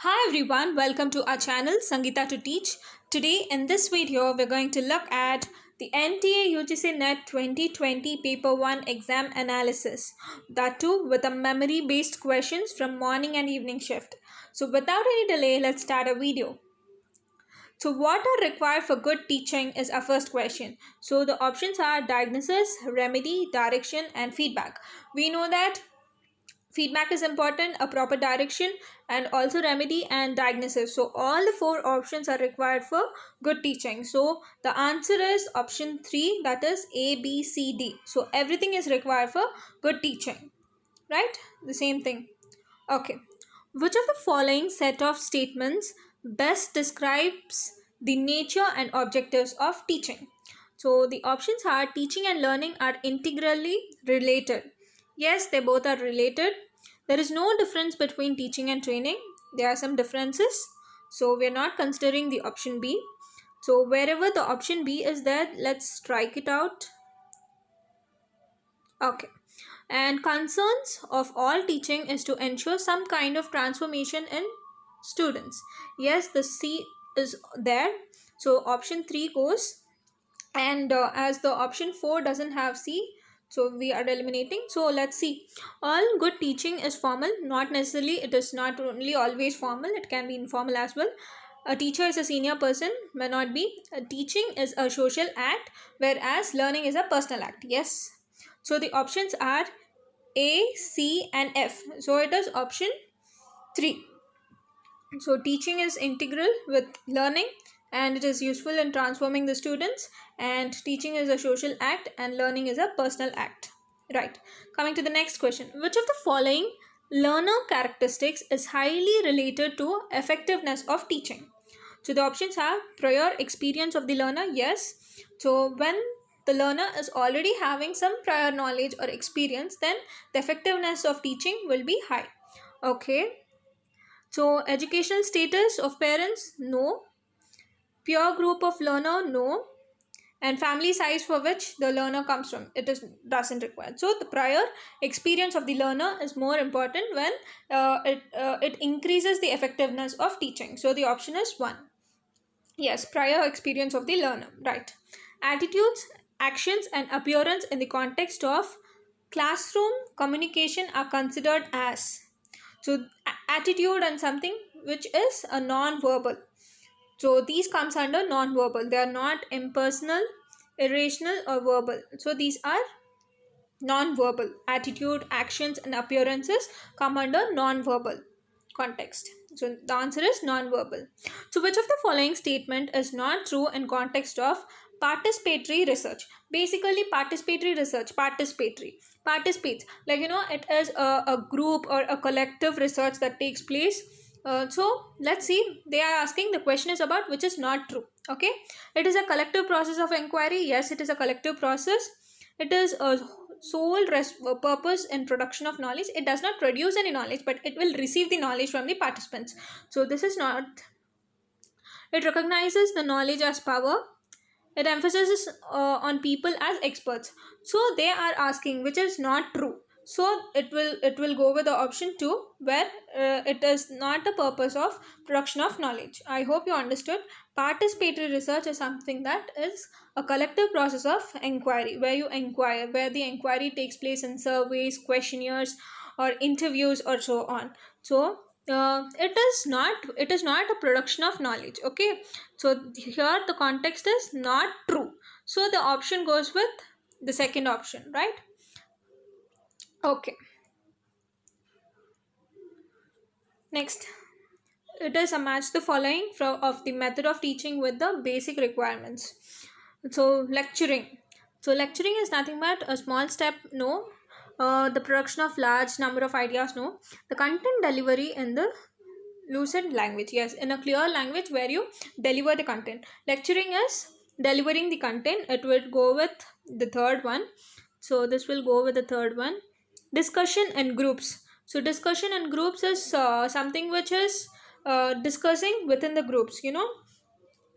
Hi everyone, welcome to our channel Sangeeta to Teach. Today in this video we're going to look at the NTA UGC NET 2020 Paper 1 exam analysis. That too with a memory based questions from morning and evening shift. So without any delay, let's start our video. So what are required for good teaching is our first question. So the options are diagnosis, remedy, direction and feedback. We know that feedback is important, a proper direction and also remedy and diagnosis. So all the four options are required for good teaching. So the answer is option 3, that is A, B, C, D. So everything is required for good teaching, right? The same thing. Okay. Which of the following set of statements best describes the nature and objectives of teaching? So the options are teaching and learning are integrally related. Yes, they both are related. There is no difference between teaching and training. There are some differences. So we are not considering the option B. So wherever the option B is there, let's strike it out. Okay. And concerns of all teaching is to ensure some kind of transformation in students. Yes, the C is there. So option 3 goes. And as the option 4 doesn't have C, so we are eliminating. So let's see. All good teaching is formal. Not necessarily, it is not only always formal, it can be informal as well. A teacher is a senior person, may not be. A teaching is a social act, whereas learning is a personal act. Yes. So the options are A, C and F. So it is option 3. So teaching is integral with learning and it is useful in transforming the students, and teaching is a social act and learning is a personal act. Right. Coming to the next question. Which of the following learner characteristics is highly related to effectiveness of teaching? So the options are prior experience of the learner. Yes. So when the learner is already having some prior knowledge or experience, then the effectiveness of teaching will be high. Okay. So educational status of parents, no. Peer group of learner, no. And family size for which the learner comes from, doesn't require. So the prior experience of the learner is more important when it increases the effectiveness of teaching. So the option is 1. Yes, prior experience of the learner. Right. Attitudes, actions and appearance in the context of classroom communication are considered as. So attitude and something which is a non-verbal. So these comes under non-verbal. They are not impersonal, irrational or verbal. So these are non-verbal. Attitude, actions and appearances come under non-verbal context. So the answer is non-verbal. So which of the following statement is not true in context of participatory research? Basically participatory research, participates, like it is a group or a collective research that takes place. So let's see, they are asking, the question is about which is not true. Okay, it is a collective process of inquiry. Yes, it is a collective process. It is a sole purpose in production of knowledge. It does not produce any knowledge, but it will receive the knowledge from the participants. So this is not. It recognizes the knowledge as power. It emphasizes on people as experts. So they are asking which is not true. So it will go with the option 2, where it is not the purpose of production of knowledge. I hope you understood. Participatory research is something that is a collective process of inquiry, where you inquire, where the inquiry takes place in surveys, questionnaires or interviews or so on. So it is not a production of knowledge. Okay, so here the context is not true. So the option goes with the second option, right? Okay. Next, it is a match the following of the method of teaching with the basic requirements. So lecturing. So lecturing is nothing but a small step, no. The production of large number of ideas, no. The content delivery in the lucid language, yes, in a clear language where you deliver the content. Lecturing is delivering the content. It will go with the third one. So this will go with the third one. Discussion in groups. So discussion in groups is something which is discussing within the groups,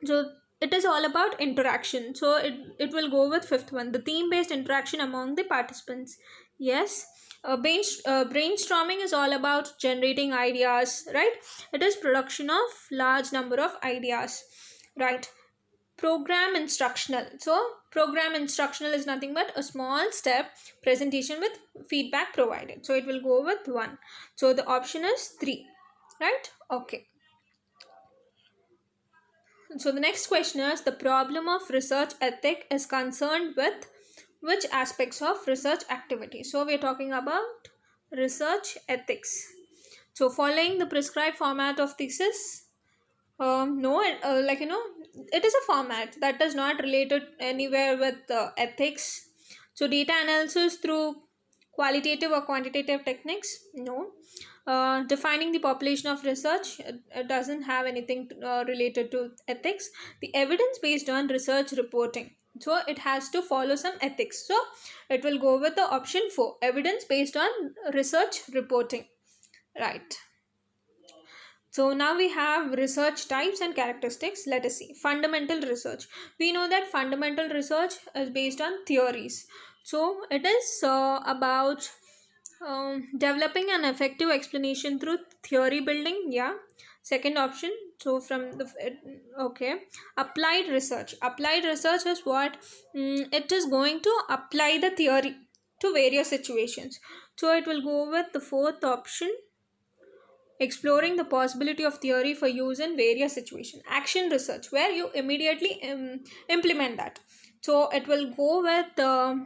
so it is all about interaction. So it will go with fifth one, the theme based interaction among the participants. Yes. Brainstorming is all about generating ideas, right? It is production of large number of ideas, right? Program instructional. So program instructional is nothing but a small step presentation with feedback provided. So it will go with 1. So the option is 3, right? Okay. So the next question is, the problem of research ethic is concerned with which aspects of research activity? So we are talking about research ethics. So following the prescribed format of thesis, no, it is a format that is not related anywhere with ethics. So data analysis through qualitative or quantitative techniques, no. Defining the population of research, it doesn't have anything related to ethics. The evidence based on research reporting, so it has to follow some ethics. So it will go with the option 4, evidence based on research reporting, right? So now we have research types and characteristics. Let us see. Fundamental research. We know that fundamental research is based on theories. So it is about developing an effective explanation through theory building. Yeah. Second option. So from the okay, applied research. Applied research is what it is going to apply the theory to various situations. So it will go with the fourth option, exploring the possibility of theory for use in various situations. Action research, where you immediately implement that. So it will go with the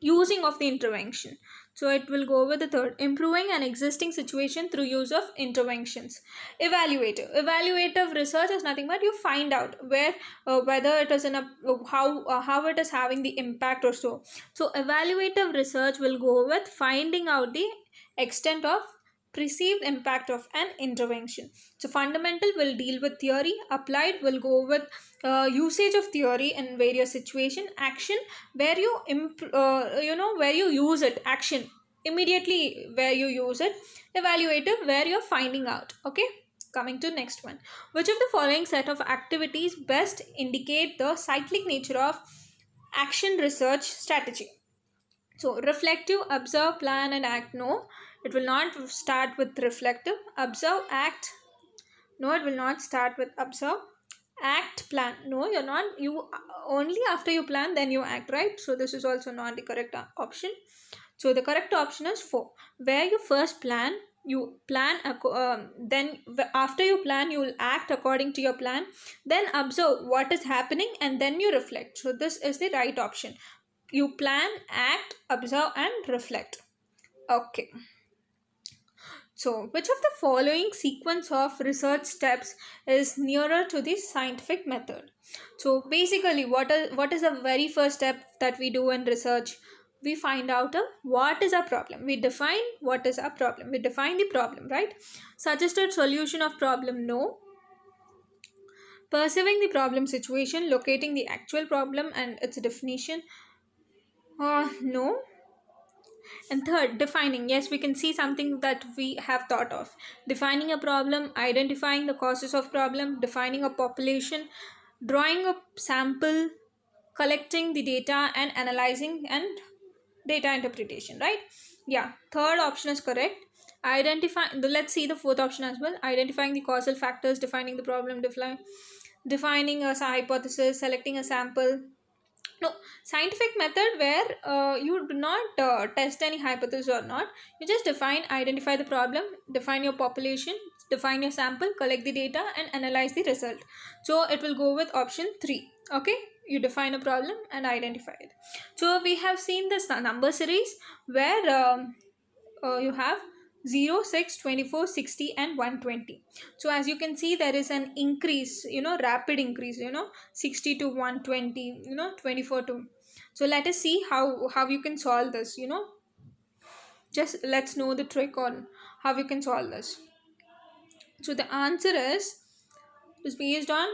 using of the intervention. So it will go with the third, improving an existing situation through use of interventions. Evaluative research is nothing but you find out where whether it is in a how it is having the impact or so. So evaluative research will go with finding out the extent of perceived impact of an intervention. So fundamental will deal with theory, applied will go with usage of theory in various situations. Action, where you where you use it. Action, immediately where you use it. Evaluative, where you're finding out. Okay, coming to next one. Which of the following set of activities best indicate the cyclic nature of action research strategy? So reflective, observe, plan and act. No, it will not start with reflective. Observe, act. No, it will not start with observe. Act, plan. No, you're not. You only after you plan, then you act, right? So this is also not the correct option. So the correct option is 4. Where you first plan, you plan, then after you plan, you will act according to your plan. Then observe what is happening and then you reflect. So this is the right option. You plan, act, observe and reflect. Okay. So, which of the following sequence of research steps is nearer to the scientific method? So, basically, what is the very first step that we do in research? We find out what is our problem. We define what is our problem. We define the problem, right? Suggested solution of problem, no. Perceiving the problem situation, locating the actual problem and its definition, no. And third, defining. Yes, we can see something that we have thought of. Defining a problem, identifying the causes of problem, defining a population, drawing a sample, collecting the data and analyzing and data interpretation, right? Yeah, third option is correct. Let's see the fourth option as well. Identifying the causal factors, defining the problem, defining a hypothesis, selecting a sample. No, scientific method where you do not test any hypothesis or not. You just identify the problem, define your population, define your sample, collect the data and analyze the result. So it will go with option 3. Okay, you define a problem and identify it. So we have seen this number series where you have 0, 6, 24, 60 and 120. So as you can see, there is an increase, rapid increase, 60 to 120, 24 to. So let us see how you can solve this, just let's know the trick on how you can solve this. So the answer is based on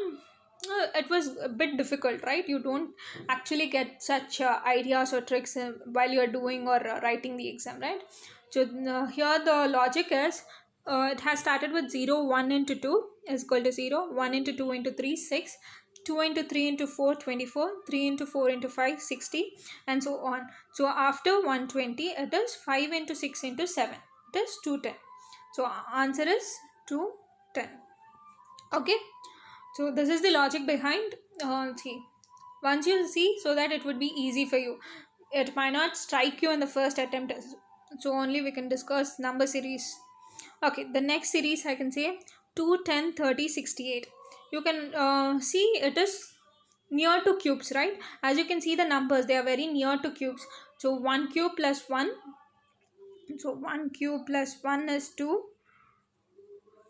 it was a bit difficult, right? You don't actually get such ideas or tricks while you're doing or writing the exam, right? So here the logic is it has started with 0, 1 into 2 is equal to 0, 1 into 2 into 3, 6, 2 into 3 into 4, 24, 3 into 4 into 5, 60, and so on. So after 120, it is 5 into 6 into 7. It is 210. So answer is 210. Okay. So this is the logic behind. See, once you see, so that it would be easy for you. It might not strike you in the first attempt. So only we can discuss number series. Okay, the next series I can say 2, 10, 30, 68. You can see it is near to cubes, right? As you can see the numbers, they are very near to cubes. So 1 cube plus 1. So 1 cube plus 1 is 2.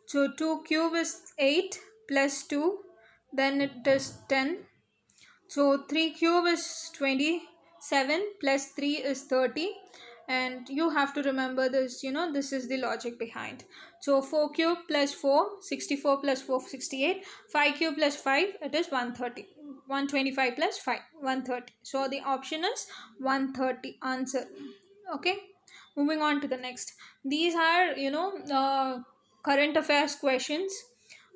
So 2 cube is 8 plus 2. Then it is 10. So 3 cube is 27 plus 3 is 30. And you have to remember this, this is the logic behind. So 4 cube plus 4, 64 plus 4, 68. 5 cube plus 5, it is 130. 125 plus 5, 130. So the option is 130 answer. Okay. Moving on to the next. These are, current affairs questions.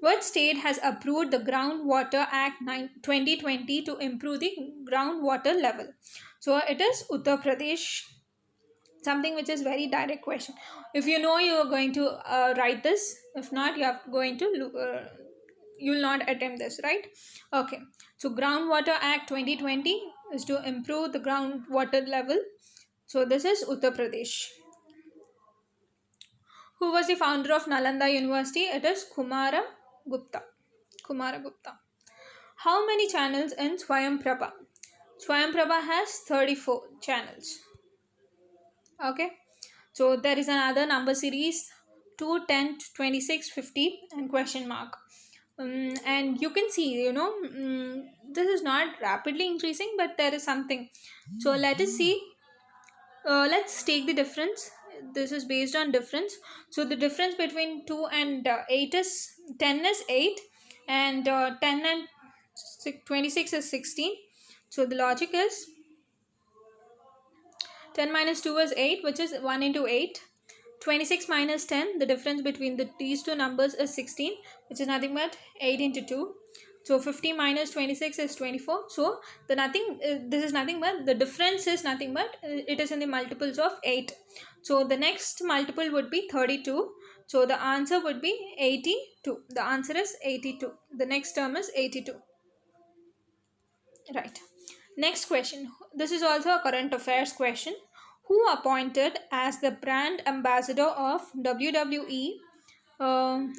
What state has approved the Groundwater Act 2020 to improve the groundwater level? So it is Uttar Pradesh. Something which is very direct question. If you know, you are going to write this. If not, you are going to you will not attempt this, right? Okay. So Groundwater Act 2020 is to improve the groundwater level. So this is Uttar Pradesh. Who was the founder of Nalanda University? It is Kumara Gupta. How many channels in Swayamprabha? Swayamprabha has 34 channels. Okay. So there is another number series 2, 10, 26, 50 and question mark. And you can see, this is not rapidly increasing, but there is something. So let us see. Let's take the difference. This is based on difference. So the difference between 2 and 8 is 10 is 8, and 10 and 26 is 16. So the logic is 10 minus 2 is 8, which is 1 into 8. 26 minus 10, the difference between these two numbers is 16, which is nothing but 8 into 2. So 50 minus 26 is 24. So this is nothing but, the difference is nothing but, it is in the multiples of 8. So the next multiple would be 32. So the answer would be 82. The answer is 82. The next term is 82. Right. Next question. This is also a current affairs question. Who appointed as the brand ambassador of WWE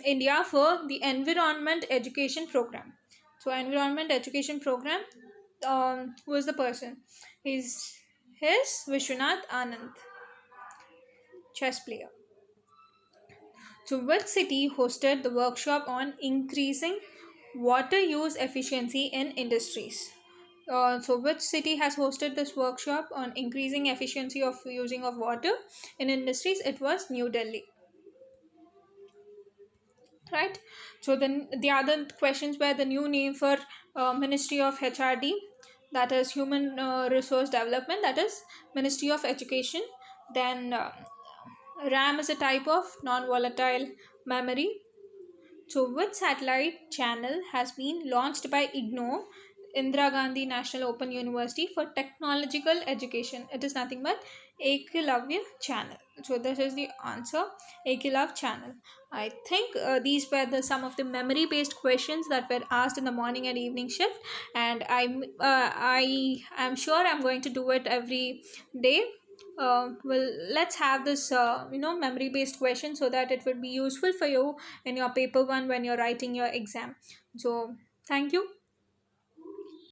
India for the Environment Education Program? So Environment Education Program, who is the person? His Vishwanath Anand, chess player. So which city hosted the workshop on increasing water use efficiency in industries? So which city has hosted this workshop on increasing efficiency of using of water in industries? It was New Delhi. Right. So then the other questions were the new name for Ministry of HRD, that is Human Resource Development, that is Ministry of Education. Then RAM is a type of non-volatile memory. So which satellite channel has been launched by IGNOU, Indira Gandhi National Open University, for technological education? It is nothing but Eklavya channel. So this is the answer, Eklavya channel. I think these were some of the memory based questions that were asked in the morning and evening shift, and I am sure I'm going to do it every day. Well, let's have this memory based question, so that it would be useful for you in your paper 1 when you're writing your exam. So thank you.